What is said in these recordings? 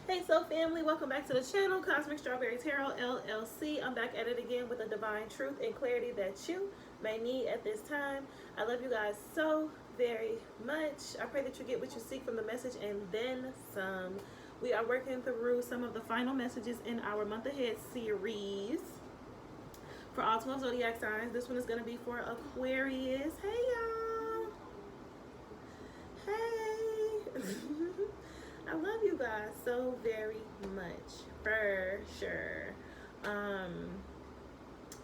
Hey Soul Family, welcome back to the channel, Cosmic Strawberry Tarot LLC. I'm back at it again with a divine truth and clarity that you may need at this time. I love you guys so very much. I pray that you get what you seek from the message and then some. We are working through some of the final messages in our month ahead series for all 12 zodiac signs. This one is going to be for Aquarius. Hey y'all. Hey. I love you guys so very much, for sure.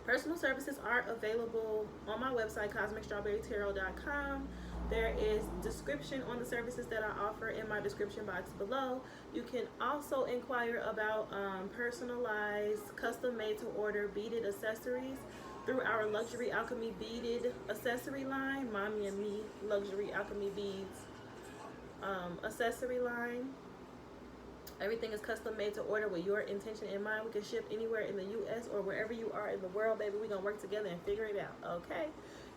Personal services are available on my website, cosmicstrawberrytarot.com. There is description on the services that I offer in my description box below. You can also inquire about personalized, custom-made to order beaded accessories through our Luxury Alchemy beaded accessory line, Mommy and Me Luxury Alchemy Beads accessory line. Everything is custom made to order with your intention in mind. We can ship anywhere in the US or wherever you are in the world, baby. We're gonna work together and figure it out, okay?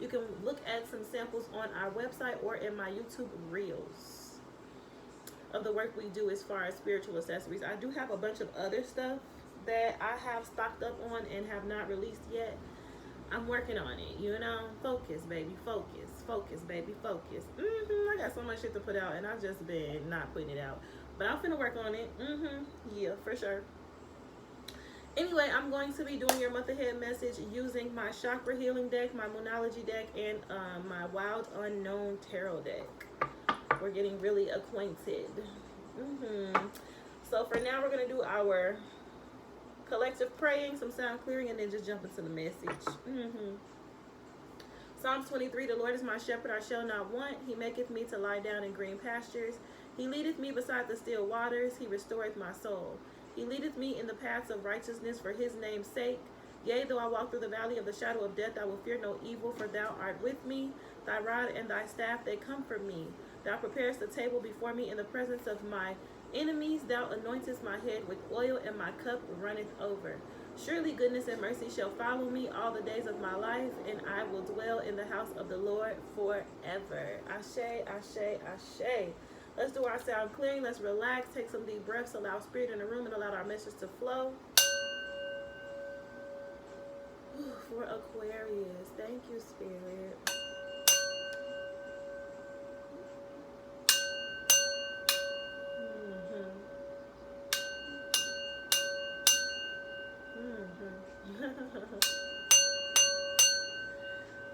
You can look at some samples on our website or in my YouTube reels of the work we do as far as spiritual accessories. I do have a bunch of other stuff that I have stocked up on and have not released yet. I'm working on it, you know. Focus, baby, focus. Focus, baby, focus. I got so much shit to put out, and I've just been not putting it out. But I'm finna work on it. Yeah, for sure. Anyway, I'm going to be doing your month ahead message using my chakra healing deck, my Moonology deck, and my Wild Unknown tarot deck. We're getting really acquainted. So for now, we're gonna do our collective praying, some sound clearing, and then just jump into the message. Psalms 23, the Lord is my shepherd, I shall not want. He maketh me to lie down in green pastures. He leadeth me beside the still waters. He restoreth my soul. He leadeth me in the paths of righteousness for his name's sake. Yea, though I walk through the valley of the shadow of death, I will fear no evil, for thou art with me. Thy rod and thy staff, they comfort me. Thou preparest the table before me in the presence of my enemies. Thou anointest my head with oil, and my cup runneth over. Surely goodness and mercy shall follow me all the days of my life, and I will dwell in the house of the Lord forever. Ashe, ashe, ashe. Let's do our sound clearing. Let's relax, take some deep breaths, allow spirit in the room, and allow our message to flow. For Aquarius, thank you, Spirit.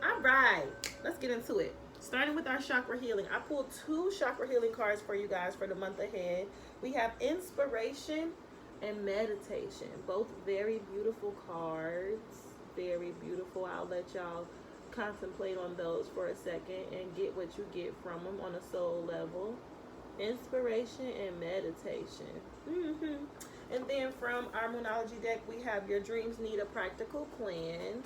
All right, let's get into it. Starting with our chakra healing. I pulled 2 chakra healing cards for you guys for the month ahead. We have inspiration and meditation. Both very beautiful cards. Very beautiful. I'll let y'all contemplate on those for a second and get what you get from them on a soul level. Inspiration and meditation. And then from our Moonology deck, we have Your Dreams Need a Practical Plan,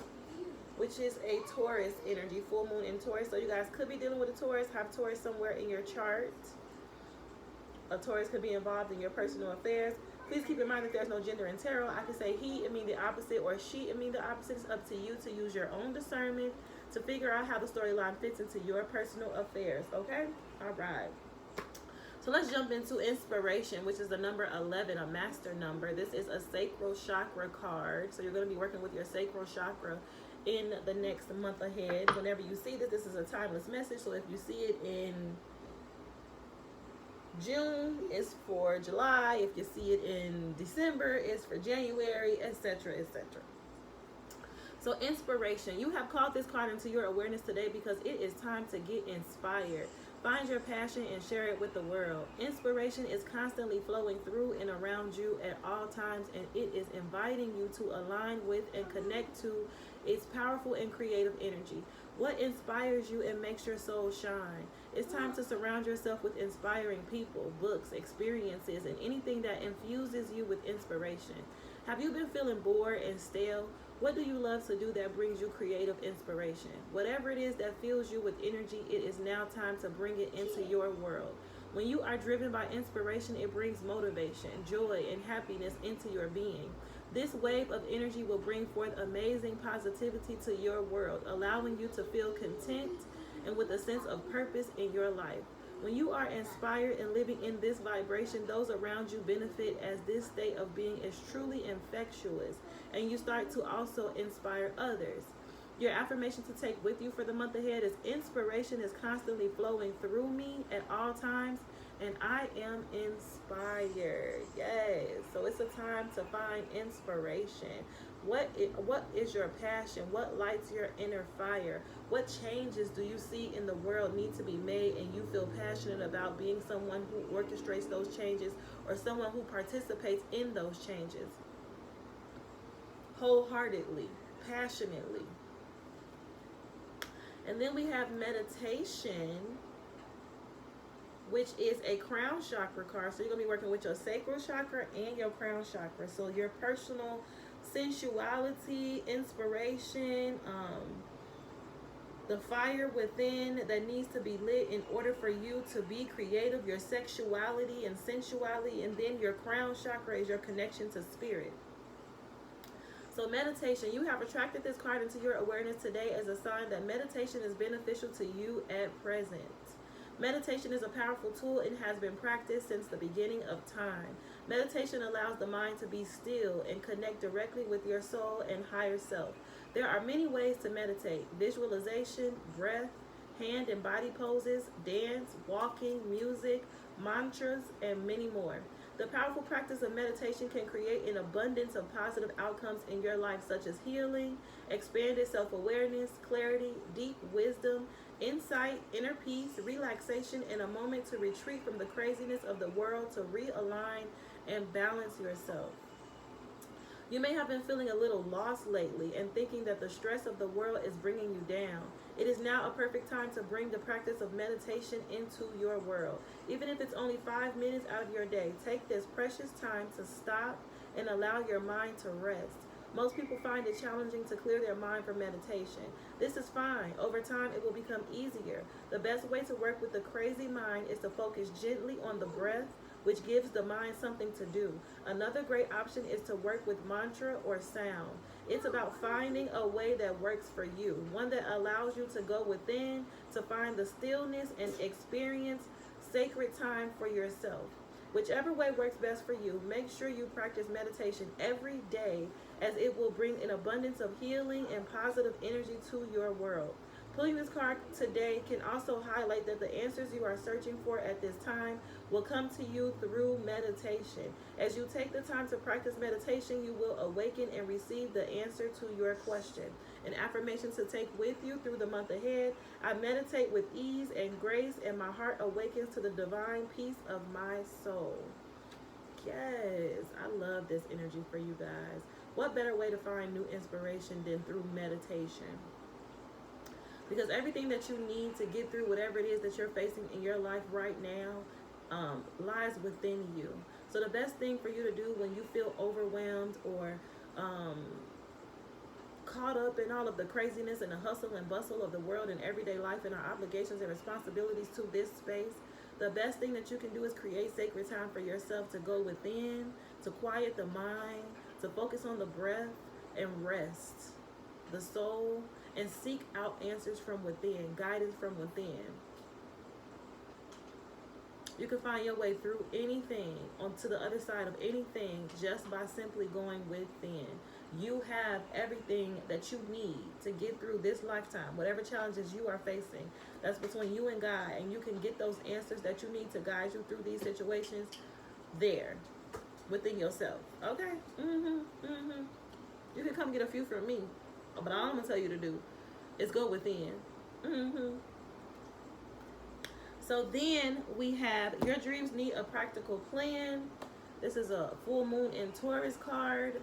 which is a Taurus energy, full moon in Taurus. So you guys could be dealing with a Taurus, have Taurus somewhere in your chart. A Taurus could be involved in your personal affairs. Please keep in mind that there's no gender in tarot. I can say he, it mean the opposite, or she, it mean the opposite. It's up to you to use your own discernment to figure out how the storyline fits into your personal affairs, okay? All right. So let's jump into inspiration, which is the number 11, a master number. This is a sacral chakra card. So you're going to be working with your sacral chakra in the next month ahead. Whenever you see this is a timeless message. So if you see it in June, it's for July. If you see it in December, it's for January, etc., etc. So inspiration. You have called this card into your awareness today because it is time to get inspired. Find your passion and share it with the world. Inspiration is constantly flowing through and around you at all times, and it is inviting you to align with and connect to its powerful and creative energy. What inspires you and makes your soul shine? It's time to surround yourself with inspiring people, books, experiences, and anything that infuses you with inspiration. Have you been feeling bored and stale? What do you love to do that brings you creative inspiration? Whatever it is that fills you with energy, it is now time to bring it into your world. When you are driven by inspiration, it brings motivation, joy, and happiness into your being. This wave of energy will bring forth amazing positivity to your world, allowing you to feel content and with a sense of purpose in your life. When you are inspired and living in this vibration, those around you benefit, as this state of being is truly infectious, and you start to also inspire others. Your affirmation to take with you for the month ahead is: inspiration is constantly flowing through me at all times, and I am inspired. Yes. So it's a time to find inspiration. What is your passion? What lights your inner fire? What changes do you see in the world need to be made, and you feel passionate about being someone who orchestrates those changes, or someone who participates in those changes wholeheartedly, passionately? And then we have meditation, which is a crown chakra card. So you're going to be working with your sacral chakra and your crown chakra. So your personal sensuality, inspiration, the fire within that needs to be lit in order for you to be creative, your sexuality and sensuality. And then your crown chakra is your connection to spirit. So meditation, you have attracted this card into your awareness today as a sign that meditation is beneficial to you at present. Meditation is a powerful tool and has been practiced since the beginning of time. Meditation allows the mind to be still and connect directly with your soul and higher self. There are many ways to meditate: visualization, breath, hand and body poses, dance, walking, music, mantras, and many more. The powerful practice of meditation can create an abundance of positive outcomes in your life, such as healing, expanded self-awareness, clarity, deep wisdom, insight, inner peace, relaxation, and a moment to retreat from the craziness of the world to realign and balance yourself. You may have been feeling a little lost lately and thinking that the stress of the world is bringing you down. It is now a perfect time to bring the practice of meditation into your world. Even if it's only 5 minutes out of your day, take this precious time to stop and allow your mind to rest. Most people find it challenging to clear their mind for meditation. This is fine. Over time, it will become easier. The best way to work with the crazy mind is to focus gently on the breath, which gives the mind something to do. Another great option is to work with mantra or sound. It's about finding a way that works for you, one that allows you to go within, to find the stillness and experience sacred time for yourself. Whichever way works best for you, make sure you practice meditation every day, as it will bring an abundance of healing and positive energy to your world. Pulling this card today can also highlight that the answers you are searching for at this time will come to you through meditation. As you take the time to practice meditation, you will awaken and receive the answer to your question. An affirmation to take with you through the month ahead: I meditate with ease and grace, and my heart awakens to the divine peace of my soul. Yes, I love this energy for you guys. What better way to find new inspiration than through meditation? Because everything that you need to get through whatever it is that you're facing in your life right now lies within you. So the best thing for you to do when you feel overwhelmed or caught up in all of the craziness and the hustle and bustle of the world and everyday life and our obligations and responsibilities to this space, the best thing that you can do is create sacred time for yourself to go within, to quiet the mind, to focus on the breath and rest the soul, and seek out answers from within, guidance from within. You can find your way through anything, onto the other side of anything, just by simply going within. You have everything that you need to get through this lifetime, whatever challenges you are facing. That's between you and God, and you can get those answers that you need to guide you through these situations there, within yourself. Okay? You can come get a few from me, but all I'm going to tell you to do is go within. So then we have your dreams need a practical plan. This is a full moon in Taurus card.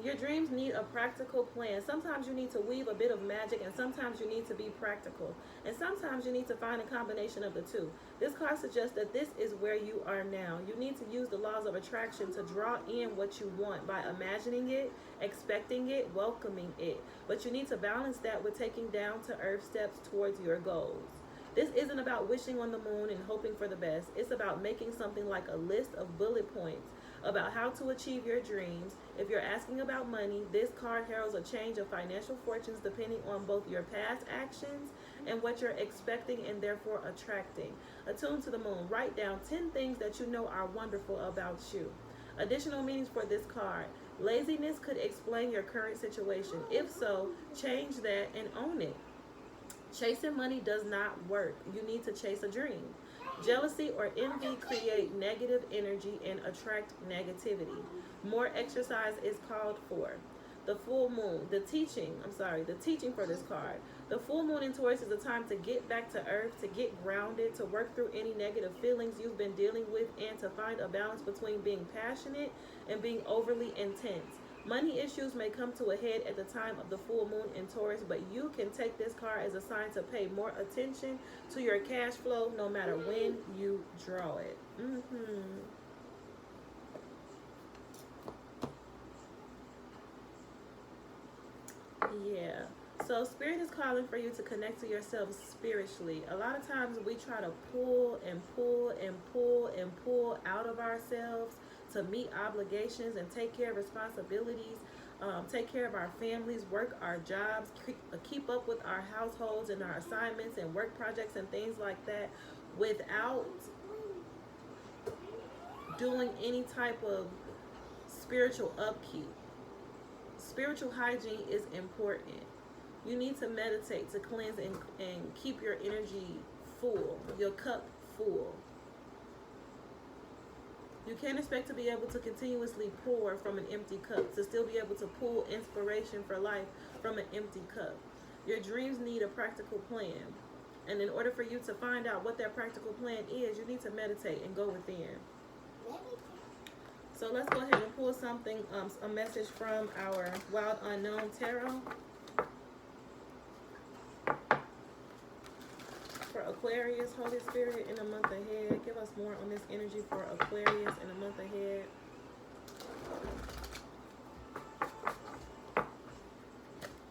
Your dreams need a practical plan. Sometimes you need to weave a bit of magic, and sometimes you need to be practical. And sometimes you need to find a combination of the two. This card suggests that this is where you are now. You need to use the laws of attraction to draw in what you want by imagining it, expecting it, welcoming it. But you need to balance that with taking down-to-earth steps towards your goals. This isn't about wishing on the moon and hoping for the best. It's about making something like a list of bullet points about how to achieve your dreams. If you're asking about money, this card heralds a change of financial fortunes depending on both your past actions and what you're expecting and therefore attracting. Attuned to the moon. Write down 10 things that you know are wonderful about you. Additional meanings for this card. Laziness could explain your current situation. If so, change that and own it. Chasing money does not work. You need to chase a dream. Jealousy or envy create negative energy and attract negativity. More exercise is called for. The full moon, the teaching for this card. The full moon in Taurus is a time to get back to earth, to get grounded, to work through any negative feelings you've been dealing with, and to find a balance between being passionate and being overly intense. Money issues may come to a head at the time of the full moon in Taurus, but you can take this card as a sign to pay more attention to your cash flow no matter when you draw it. Yeah. So Spirit is calling for you to connect to yourself spiritually. A lot of times we try to pull and pull and pull and pull out of ourselves to meet obligations and take care of responsibilities, take care of our families, work our jobs, keep up with our households and our assignments and work projects and things like that without doing any type of spiritual upkeep. Spiritual hygiene is important. You need to meditate to cleanse and keep your energy full, your cup full. You can't expect to be able to continuously pour from an empty cup, to still be able to pull inspiration for life from an empty cup. Your dreams need a practical plan. And in order for you to find out what that practical plan is, you need to meditate and go within. So let's go ahead and pull something, a message from our Wild Unknown Tarot. For Aquarius, Holy Spirit, in the month ahead. Give us more on this energy for Aquarius in the month ahead.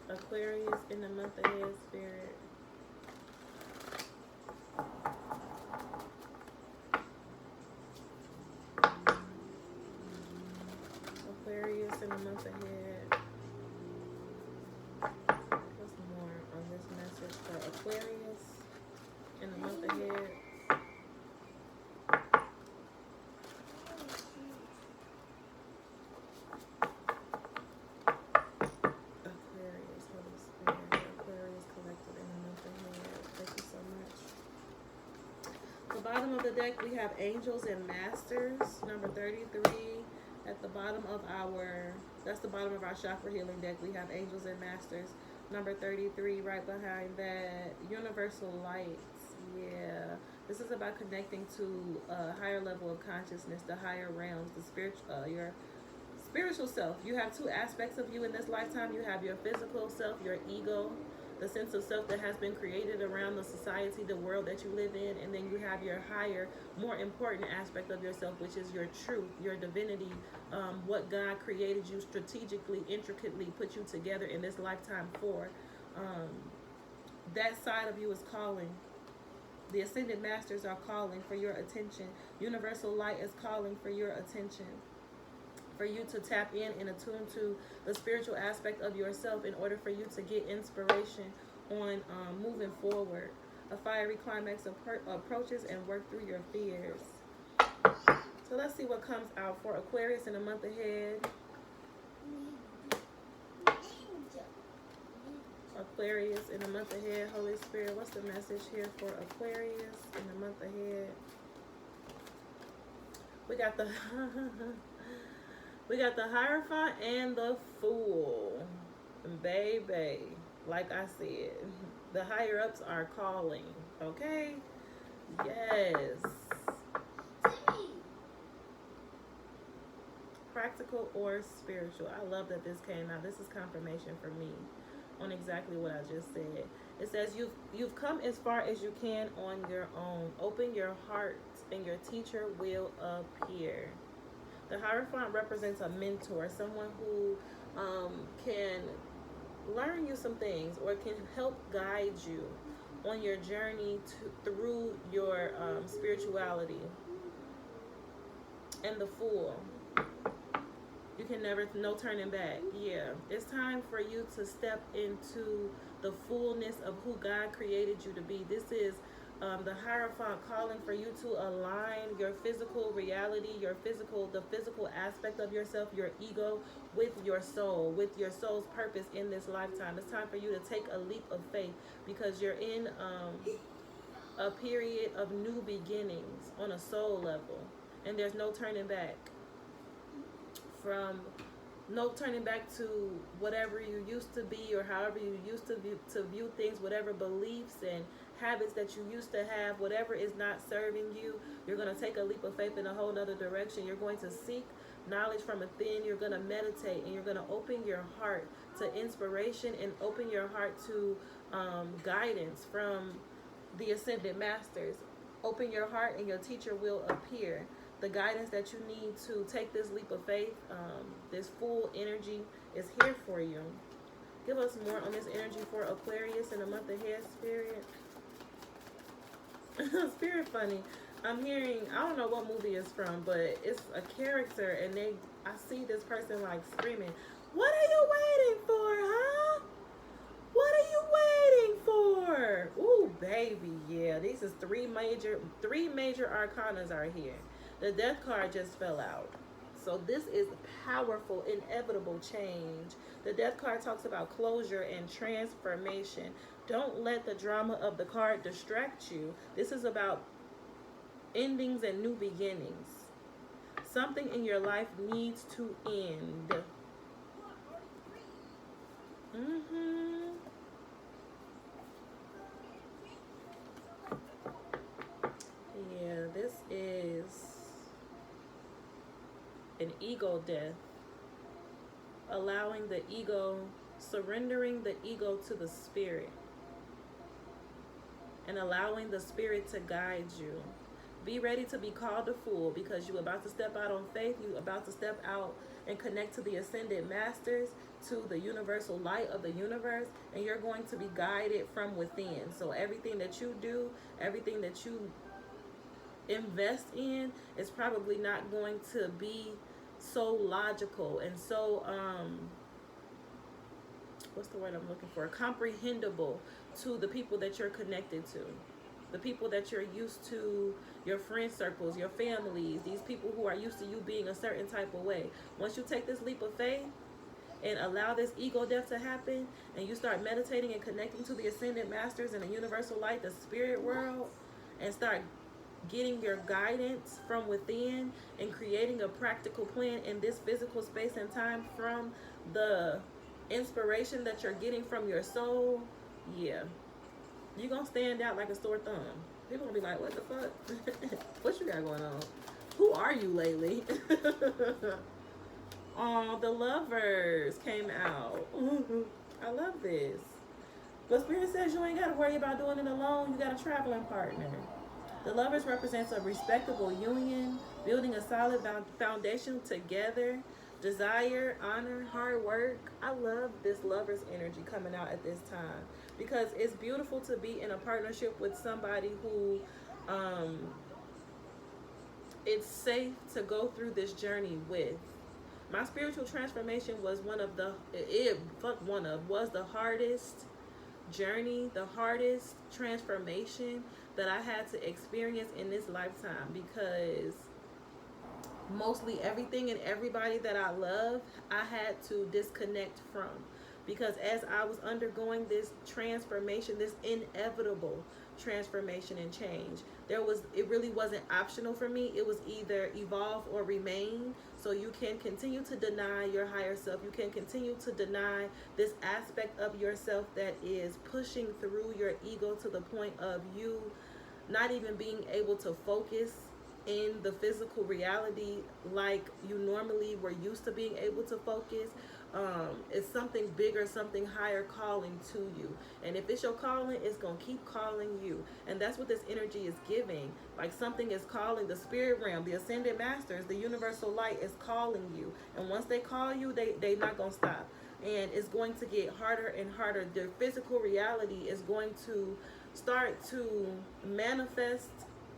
Aquarius in the month ahead, Spirit. Aquarius in the month ahead. What's more on this message for Aquarius in the month ahead? Aquarius, Holy Spirit, Aquarius collective in the month ahead. Thank you so much. The bottom of the deck, we have Angels and Masters, number 33. At the bottom of that's the bottom of our chakra healing deck. We have Angels and Masters, number 33. Right behind that, Universal Lights. Yeah, this is about connecting to a higher level of consciousness, the higher realms, the spiritual, your spiritual self. You have two aspects of you in this lifetime. You have your physical self, your ego, the sense of self that has been created around the society, the world that you live in, and then you have your higher, more important aspect of yourself, which is your truth, your divinity, what God created you strategically, intricately, put you together in this lifetime for. That side of you is calling. The Ascended Masters are calling for your attention. Universal Light is calling for your attention, for you to tap in and attune to the spiritual aspect of yourself in order for you to get inspiration on moving forward. A fiery climax approaches and work through your fears. So let's see what comes out for Aquarius in the month ahead. Aquarius in the month ahead. Holy Spirit, what's the message here for Aquarius in the month ahead? We got the we got the Hierophant and the Fool. Baby, like I said, the higher ups are calling. Okay? Yes. Practical or spiritual. I love that this came out. This is confirmation for me on exactly what I just said. It says you've come as far as you can on your own. Open your heart and your teacher will appear. The Hierophant represents a mentor, someone who can learn you some things or can help guide you on your journey through your spirituality. And the Fool. You can never, no turning back. Yeah, it's time for you to step into the fullness of who God created you to be. This is the Hierophant calling for you to align your physical reality, the physical aspect of yourself, your ego, with your soul, with your soul's purpose in this lifetime. It's time for you to take a leap of faith because you're in a period of new beginnings on a soul level, and there's no turning back from no turning back to whatever you used to be or however you used to view things, whatever beliefs and habits that you used to have, whatever is not serving you. You're going to take a leap of faith in a whole other direction. You're going to seek knowledge from within. You're going to meditate, and you're going to open your heart to inspiration and open your heart to guidance from the ascended masters. Open your heart and your teacher will appear. The guidance that you need to take this leap of faith, this full energy is here for you. Give us more on this energy for Aquarius in the month ahead, Spirit. Spirit funny. I'm hearing, I don't know what movie it's from, but it's a character, and I see this person like screaming, "What are you waiting for, huh? What are you waiting for?" Ooh, baby, yeah. These is three major arcanas are here. The Death card just fell out. So this is powerful, inevitable change. The Death card talks about closure and transformation. Don't let the drama of the card distract you. This is about endings and new beginnings. Something in your life needs to end. Yeah, this is an ego death. Allowing the ego, surrendering the ego to the spirit, and allowing the spirit to guide you. Be ready to be called a fool because you're about to step out on faith. You're about to step out and connect to the ascended masters, to the universal light of the universe, and you're going to be guided from within. So everything that you do, everything that you invest in is probably not going to be so logical and so what's the word I'm looking for? Comprehensible to the people that you're connected to, the people that you're used to, your friend circles, your families, these people who are used to you being a certain type of way. Once you take this leap of faith and allow this ego death to happen, and you start meditating and connecting to the ascended masters and the universal light, the spirit world, and start getting your guidance from within and creating a practical plan in this physical space and time from the inspiration that you're getting from your soul, yeah, you're gonna stand out like a sore thumb. People gonna be like, what the fuck? What you got going on? Who are you lately? Oh, the Lovers came out. I love this. But Spirit says you ain't gotta worry about doing it alone. You got a traveling partner. The Lovers represents a respectable union, building a solid foundation together, desire, honor, hard work. I love this Lovers energy coming out at this time because it's beautiful to be in a partnership with somebody who it's safe to go through this journey with. My spiritual transformation was was the hardest journey, the hardest transformation that I had to experience in this lifetime, because mostly everything and everybody that I love, I had to disconnect from, because as I was undergoing this transformation, this inevitable transformation and change, it really wasn't optional for me. It was either evolve or remain. So you can continue to deny your higher self. You can continue to deny this aspect of yourself that is pushing through your ego to the point of you not even being able to focus in the physical reality like you normally were used to being able to focus. It's something bigger, something higher calling to you. And if it's your calling, it's going to keep calling you. And that's what this energy is giving. Like something is calling, the spirit realm, the ascended masters, the universal light is calling you. And once they call you, they're not going to stop. And it's going to get harder and harder. The physical reality is going to start to manifest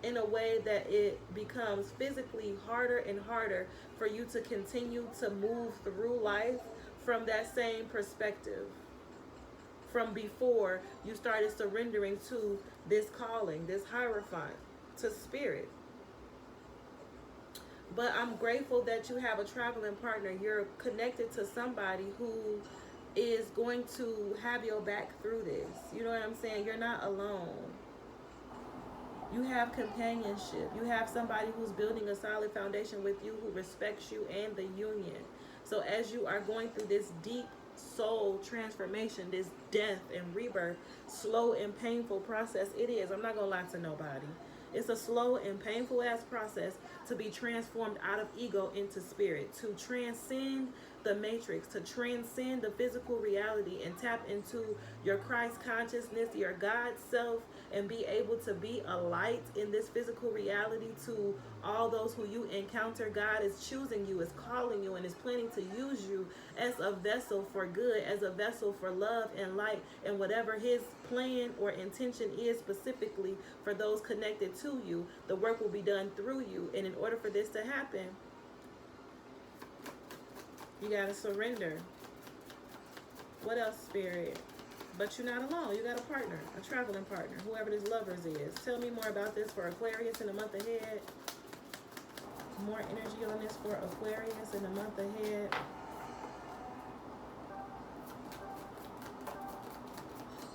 in a way that it becomes physically harder and harder for you to continue to move through life from that same perspective from before you started surrendering to this calling, this hierophant, to spirit. But I'm grateful that you have a traveling partner. You're connected to somebody who is going to have your back through this. You know what I'm saying? You're not alone. You have companionship. You have somebody who's building a solid foundation with you, who respects you and the union. So as you are going through this deep soul transformation, this death and rebirth, slow and painful process it is. I'm not going to lie to nobody. It's a slow and painful ass process to be transformed out of ego into spirit, to transcend the matrix, to transcend the physical reality and tap into your Christ consciousness, your God self, and be able to be a light in this physical reality to all those who you encounter. God is choosing you, is calling you, and is planning to use you as a vessel for good, as a vessel for love and light, and whatever his plan or intention is specifically for those connected to you, the work will be done through you. And in order for this to happen, you got to surrender. What else, Spirit? But you're not alone. You got a partner, a traveling partner, whoever this lovers is. Tell me more about this for Aquarius in the month ahead. More energy on this for Aquarius in the month ahead.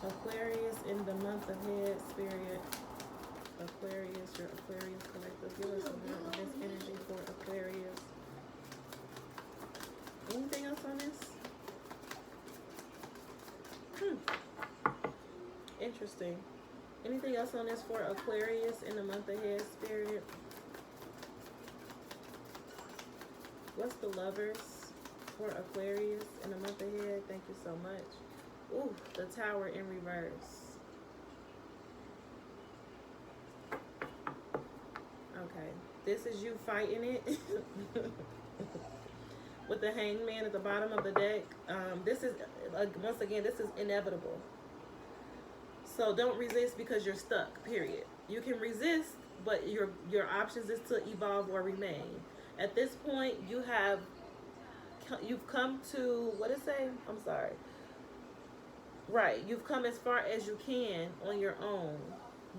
Aquarius in the month ahead, Spirit. Aquarius, your Aquarius collective. Give us some more of this energy for Aquarius. Anything else on this? Interesting. Anything else on this for Aquarius in the month ahead, Spirit? What's the lovers for Aquarius in the month ahead? Thank you so much. Ooh, the Tower in reverse. Okay, this is you fighting it. With the Hangman at the bottom of the deck. This is, once again, this is inevitable. So don't resist because you're stuck, period. You can resist, but your options is to evolve or remain. At this point, you've come to, what did it say? I'm sorry. Right, you've come as far as you can on your own.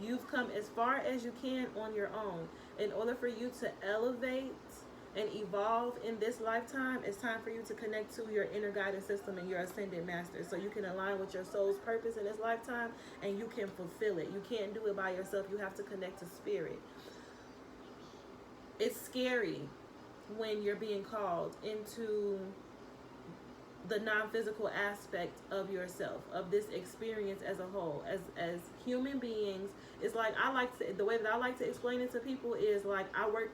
You've come as far as you can on your own. In order for you to elevate and evolve in this lifetime, it's time for you to connect to your inner guidance system and your ascended master, so you can align with your soul's purpose in this lifetime and you can fulfill it. You can't do it by yourself. You have to connect to spirit. It's scary when you're being called into the non-physical aspect of yourself, of this experience as a whole. As human beings, it's like, the way that I like to explain it to people is like, I work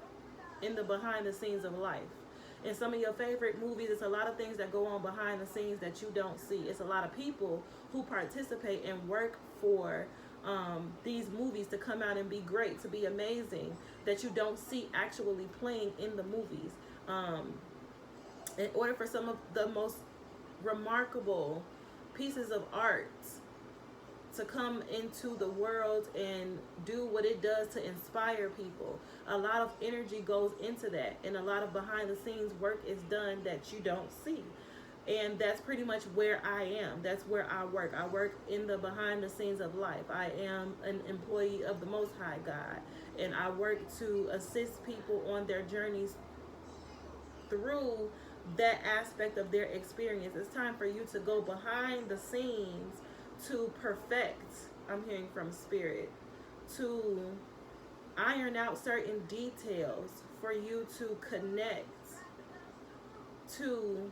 in the behind the scenes of life. In some of your favorite movies, it's a lot of things that go on behind the scenes that you don't see. It's a lot of people who participate and work for these movies to come out and be great, to be amazing, that you don't see actually playing in the movies. In order for some of the most remarkable pieces of art to come into the world and do what it does to inspire people, a lot of energy goes into that, and a lot of behind the scenes work is done that you don't see. And that's pretty much where I am. That's where I work. I work in the behind the scenes of life. I am an employee of the Most High God, and I work to assist people on their journeys through that aspect of their experience. It's time for you to go behind the scenes to perfect, I'm hearing from spirit, to iron out certain details for you to connect to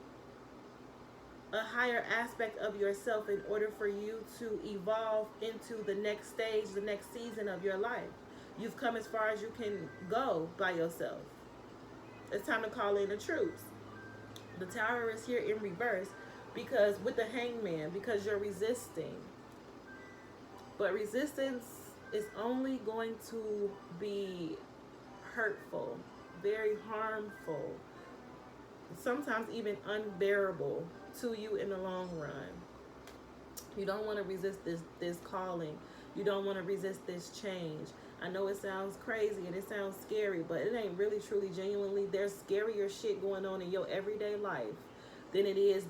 a higher aspect of yourself in order for you to evolve into the next stage, the next season of your life. You've come as far as you can go by yourself. It's time to call in the troops. The Tower is here in reverse because with the Hangman, because you're resisting. But resistance is only going to be hurtful, very harmful, sometimes even unbearable to you in the long run. You don't want to resist this calling. You don't want to resist this change. I know it sounds crazy and it sounds scary, but it ain't really truly genuinely. There's scarier shit going on in your everyday life than it is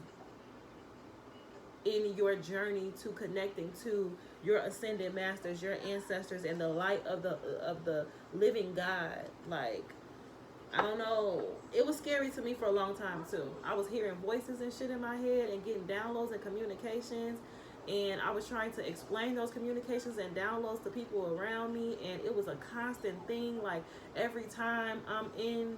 in your journey to connecting to your ascended masters, your ancestors, and the light of the living God. Like, I don't know. It was scary to me for a long time too. I was hearing voices and shit in my head and getting downloads and communications, and I was trying to explain those communications and downloads to people around me, and it was a constant thing. Like, every time I'm in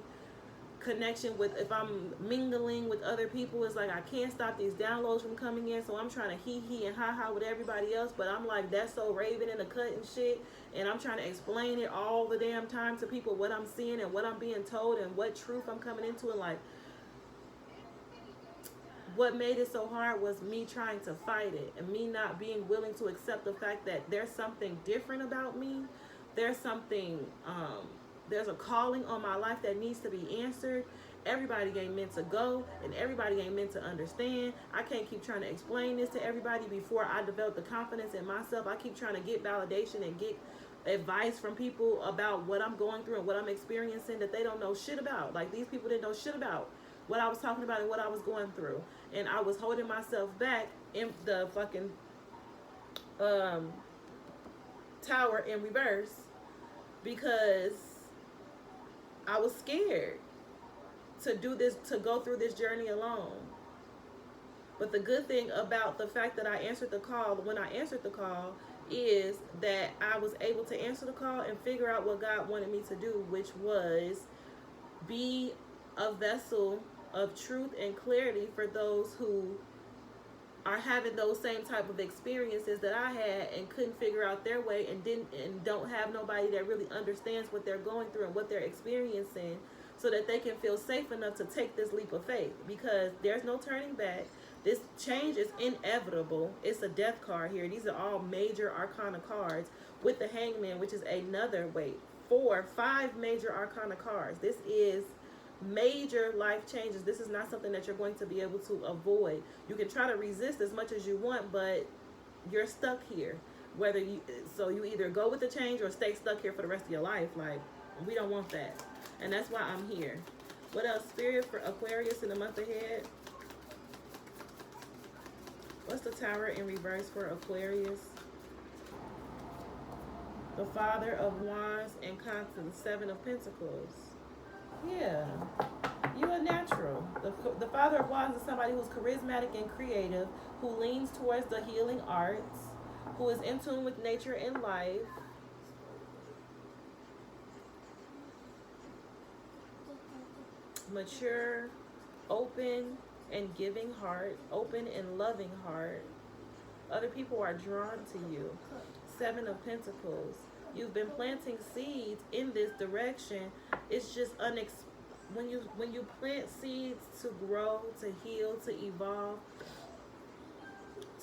connection with, if I'm mingling with other people, it's like I can't stop these downloads from coming in, so I'm trying to hee and ha with everybody else, but I'm like, that's so Raven in the cut and shit, and I'm trying to explain it all the damn time to people, what I'm seeing and what I'm being told and what truth I'm coming into. And like, what made it so hard was me trying to fight it and me not being willing to accept the fact that there's something different about me. There's something, there's a calling on my life that needs to be answered. Everybody ain't meant to go, and everybody ain't meant to understand. I can't keep trying to explain this to everybody before I develop the confidence in myself. I keep trying to get validation and get advice from people about what I'm going through and what I'm experiencing that they don't know shit about. Like, these people didn't know shit about what I was talking about and what I was going through. And I was holding myself back in the fucking tower in reverse because I was scared to do this, to go through this journey alone. But the good thing about the fact that I answered the call, when I answered the call, is that I was able to answer the call and figure out what God wanted me to do, which was be a vessel of truth and clarity for those who are having those same type of experiences that I had and couldn't figure out their way and don't have nobody that really understands what they're going through and what they're experiencing, so that they can feel safe enough to take this leap of faith, because there's no turning back. This change is inevitable. It's a death card here. These are all major arcana cards with the Hangman, which is another, 5 major arcana cards. This is major life changes. This is not something that you're going to be able to avoid. You can try to resist as much as you want, but you're stuck here. So you either go with the change or stay stuck here for the rest of your life. Like, we don't want that. And that's why I'm here. What else? Spirit for Aquarius in the month ahead. What's the Tower in reverse for Aquarius? The Father of Wands and constant 7 of Pentacles. Yeah, you're a natural. The Father of Wands is somebody who's charismatic and creative, who leans towards the healing arts, who is in tune with nature and life. Mature, open and giving heart, open and loving heart. Other people are drawn to you. 7 of Pentacles. You've been planting seeds in this direction. It's just when you plant seeds to grow, to heal, to evolve,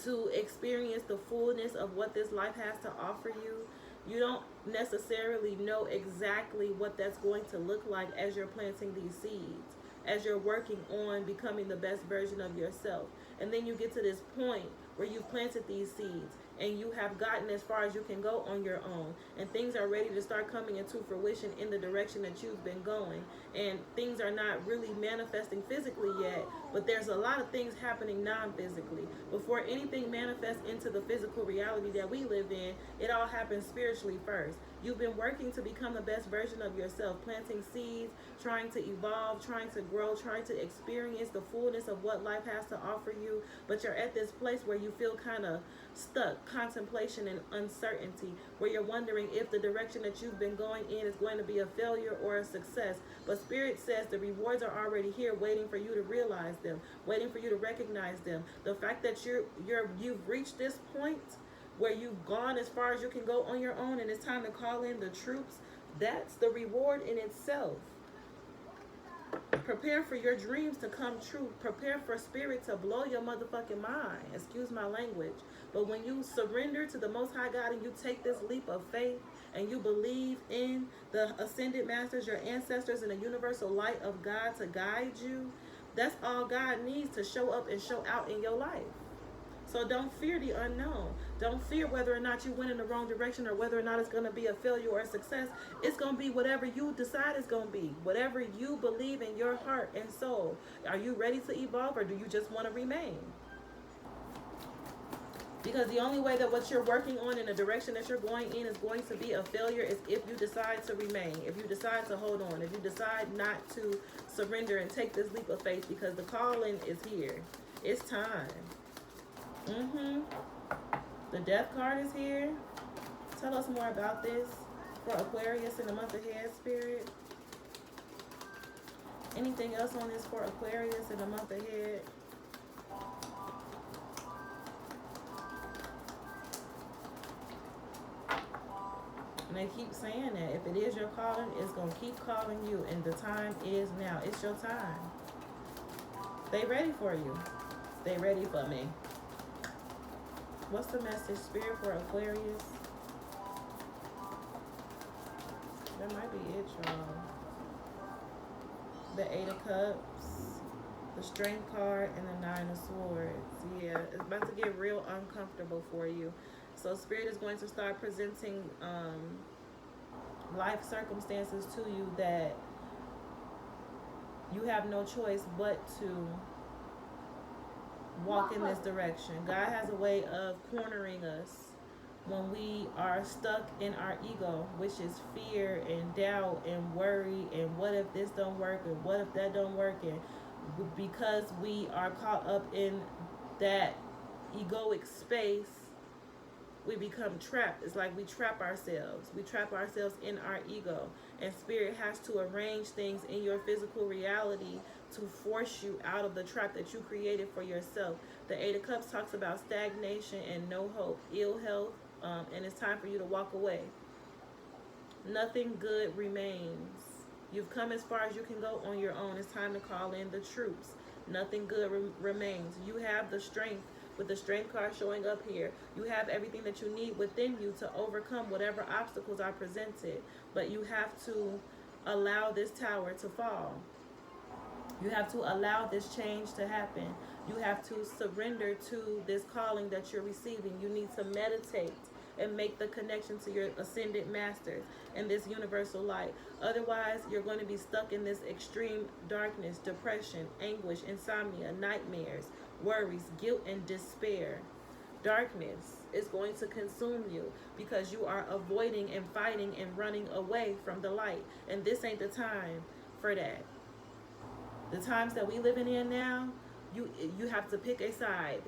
to experience the fullness of what this life has to offer you, you don't necessarily know exactly what that's going to look like as you're planting these seeds, as you're working on becoming the best version of yourself. And then you get to this point where you've planted these seeds and you have gotten as far as you can go on your own, and things are ready to start coming into fruition in the direction that you've been going, and things are not really manifesting physically yet, but there's a lot of things happening non-physically. Before anything manifests into the physical reality that we live in, it all happens spiritually first. You've been working to become the best version of yourself, planting seeds, trying to evolve, trying to grow, trying to experience the fullness of what life has to offer you, but you're at this place where you feel kind of stuck, contemplation and uncertainty, where you're wondering if the direction that you've been going in is going to be a failure or a success. But Spirit says the rewards are already here, waiting for you to realize them, waiting for you to recognize them. The fact that you've reached this point where you've gone as far as you can go on your own, and it's time to call in the troops, that's the reward in itself. Prepare for your dreams to come true. Prepare for Spirit to blow your motherfucking mind. Excuse my language. But when you surrender to the Most High God and you take this leap of faith and you believe in the ascended masters, your ancestors, and the universal light of God to guide you, that's all God needs to show up and show out in your life. So don't fear the unknown. Don't fear whether or not you went in the wrong direction or whether or not it's going to be a failure or a success. It's going to be whatever you decide it's going to be. Whatever you believe in your heart and soul. Are you ready to evolve, or do you just want to remain? Because the only way that what you're working on in the direction that you're going in is going to be a failure is if you decide to remain, if you decide to hold on, if you decide not to surrender and take this leap of faith, because the calling is here. It's time. The death card is here. Tell us more about this for Aquarius in the month ahead, Spirit. Anything else on this for Aquarius in the month ahead? And they keep saying that if it is your calling, it's going to keep calling you, and the time is now. It's your time. They ready for you. They ready for me. What's the message, Spirit, for Aquarius? That might be it, y'all. The 8 of Cups, the Strength card, and the 9 of Swords. Yeah, it's about to get real uncomfortable for you. So Spirit is going to start presenting life circumstances to you that you have no choice but to walk in this direction. God has a way of cornering us when we are stuck in our ego, which is fear and doubt and worry and what if this don't work and what if that don't work, and because we are caught up in that egoic space, we become trapped. It's like we trap ourselves. We trap ourselves in our ego. And Spirit has to arrange things in your physical reality to force you out of the trap that you created for yourself. The 8 of Cups talks about stagnation and no hope, ill health, and it's time for you to walk away. Nothing good remains. You've come as far as you can go on your own. It's time to call in the troops. Nothing good remains. You have the strength. With the Strength card showing up here, you have everything that you need within you to overcome whatever obstacles are presented. But you have to allow this tower to fall. You have to allow this change to happen. You have to surrender to this calling that you're receiving. You need to meditate and make the connection to your ascended masters and this universal light. Otherwise, you're going to be stuck in this extreme darkness, depression, anguish, insomnia, nightmares, worries, guilt, and despair. Darkness is going to consume you because you are avoiding and fighting and running away from the light. And this ain't the time for that. The times that we living in now, you have to pick a side.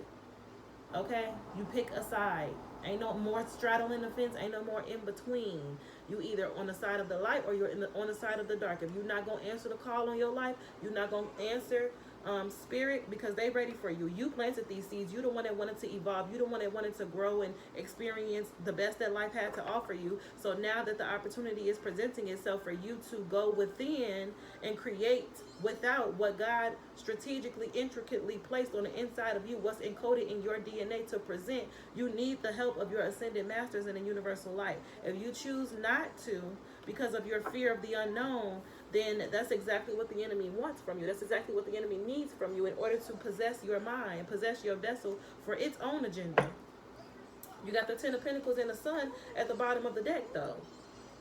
Okay? You pick a side. Ain't no more straddling the fence. Ain't no more in between. You either on the side of the light or you're on the side of the dark. If you're not going to answer the call on your life, you're not going to answer Spirit, because they ready for you. You planted these seeds. You the one that wanted to evolve. You the one that wanted to grow and experience the best that life had to offer you. So now that the opportunity is presenting itself for you to go within and create without what God strategically, intricately placed on the inside of you, what's encoded in your DNA to present, you need the help of your ascended masters in the universal light. If you choose not to, because of your fear of the unknown, then that's exactly what the enemy wants from you. That's exactly what the enemy needs from you in order to possess your mind, possess your vessel for its own agenda. You got the 10 of Pentacles and the Sun at the bottom of the deck, though.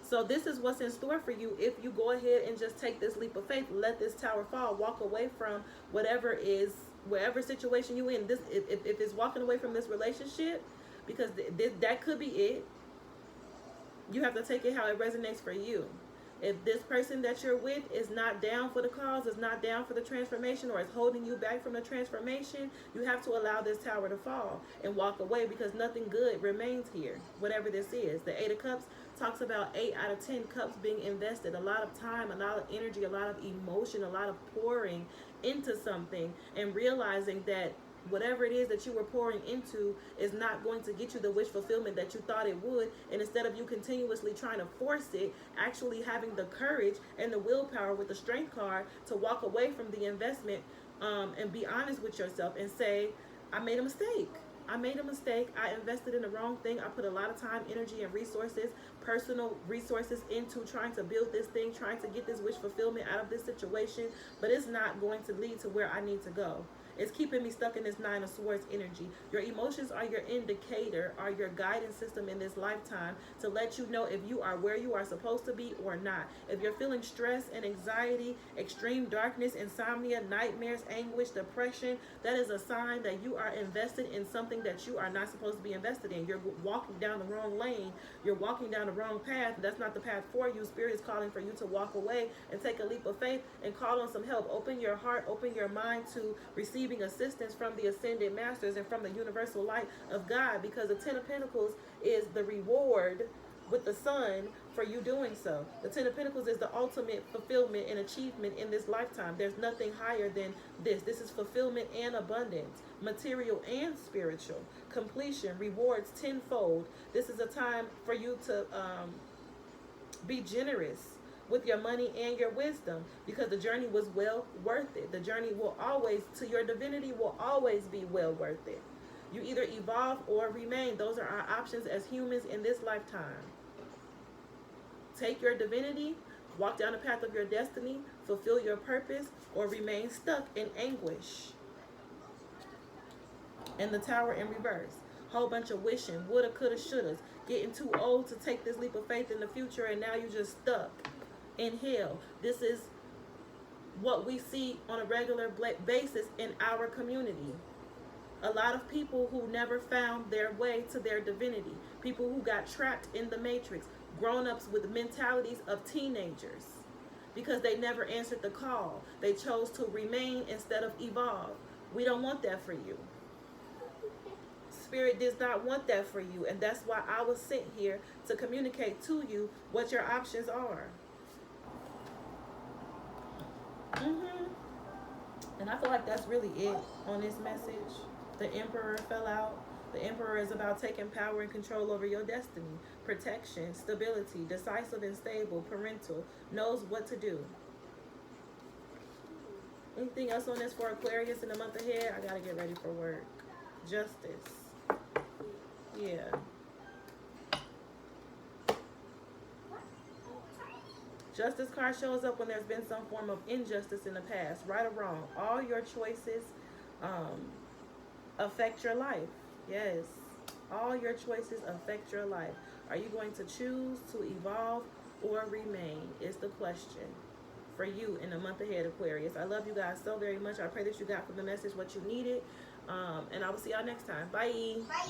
So this is what's in store for you if you go ahead and just take this leap of faith, let this tower fall, walk away from whatever situation you in. This, if it's walking away from this relationship, because that could be it. You have to take it how it resonates for you. If this person that you're with is not down for the cause, is not down for the transformation, or is holding you back from the transformation, you have to allow this tower to fall and walk away, because nothing good remains here, whatever this is. The 8 of Cups talks about 8 out of 10 cups being invested, a lot of time, a lot of energy, a lot of emotion, a lot of pouring into something, and realizing that whatever it is that you were pouring into is not going to get you the wish fulfillment that you thought it would. And instead of you continuously trying to force it, actually having the courage and the willpower with the Strength card to walk away from the investment, and be honest with yourself and say, I made a mistake. I made a mistake. I invested in the wrong thing. I put a lot of time, energy, and resources, personal resources, into trying to build this thing, trying to get this wish fulfillment out of this situation, but it's not going to lead to where I need to go. It's keeping me stuck in this Nine of Swords energy. Your emotions are your indicator, are your guidance system in this lifetime to let you know if you are where you are supposed to be or not. If you're feeling stress and anxiety, extreme darkness, insomnia, nightmares, anguish, depression, that is a sign that you are invested in something that you are not supposed to be invested in. You're walking down the wrong lane. You're walking down the wrong path. That's not the path for you. Spirit is calling for you to walk away and take a leap of faith and call on some help. Open your heart, open your mind to receiving assistance from the ascended masters and from the universal light of God, because the Ten of Pentacles is the reward with the sun for you doing so. The Ten of Pentacles is the ultimate fulfillment and achievement in this lifetime. There's nothing higher than this. This is fulfillment and abundance, material and spiritual, completion, rewards tenfold. This is a time for you to be generous with your money and your wisdom, because the journey was well worth it. The journey will always, to your divinity, will always be well worth it. You either evolve or remain. Those are our options as humans in this lifetime. Take your divinity, walk down the path of your destiny, fulfill your purpose, or remain stuck in anguish. And the Tower in reverse. Whole bunch of wishing, woulda, coulda, shouldas, getting too old to take this leap of faith in the future, and now you're just stuck in hell. This is what we see on a regular basis in our community. A lot of people who never found their way to their divinity, people who got trapped in the matrix, grown-ups with mentalities of teenagers because they never answered the call. They chose to remain instead of evolve. We don't want that for you. Spirit does not want that for you, and that's why I was sent here to communicate to you what your options are. And I feel like that's really it on this message. The Emperor fell out. The Emperor is about taking power and control over your destiny, protection, stability, decisive and stable, parental, knows what to do. Anything else on this for Aquarius in the month ahead? I gotta get ready for work. Justice. Yeah. Justice card shows up when there's been some form of injustice in the past, right or wrong. All your choices affect your life. Yes. All your choices affect your life. Are you going to choose to evolve or remain is the question for you in the month ahead, Aquarius. I love you guys so very much. I pray that you got from the message what you needed. And I will see y'all next time. Bye. Bye.